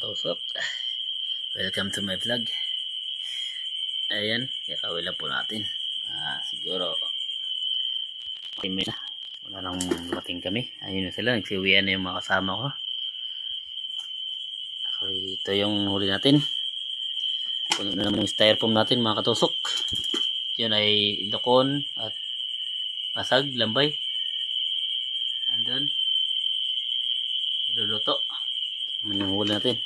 katusok. Welcome to my vlog. Ayan, kakawin lang po natin. Siguro 5 minutes na. Wala nang dumating kami. Ayun na sila, nagsiuwian na yung mga kasama ko. Okay, ito yung huli natin. Puno na naman yung styrofoam natin mga katusok. Yun ay lokon at masag, lambay. Andun. Iluluto. Ito naman yung huli natin.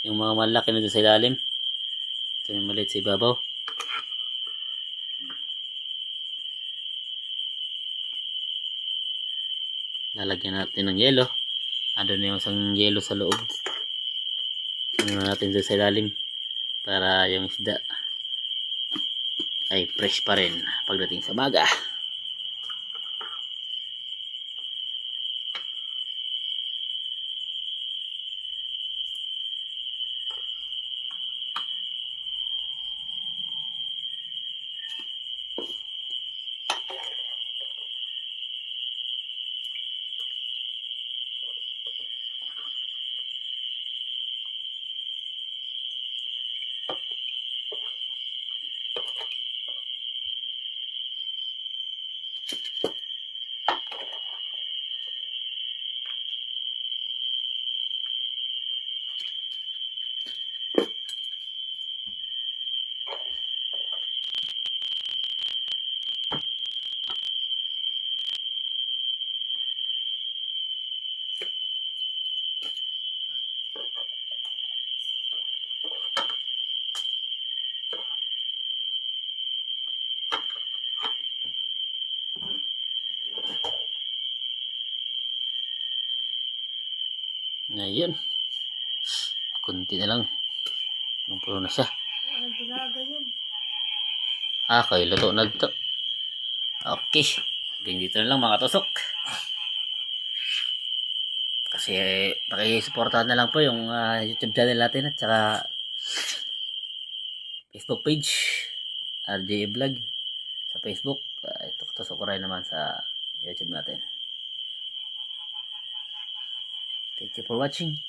Yung mga malaki na doon sa ilalim. Ito yung maliit sa ibabaw. Lalagyan natin ng yelo. Ando na yung isang yelo sa loob. Ano natin doon sa ilalim. Para yung isda ay fresh pa rin pagdating sa maga. Ngayon, kunti na lang. Puno na siya. Kay luto na ito. Okay. Hanggang dito na lang mga tusok. Kasi pakisuportahan na lang po yung YouTube channel natin at saka Facebook page. RJ Vlog sa Facebook. Ito tusok ko rin naman sa YouTube natin. Thank you for watching.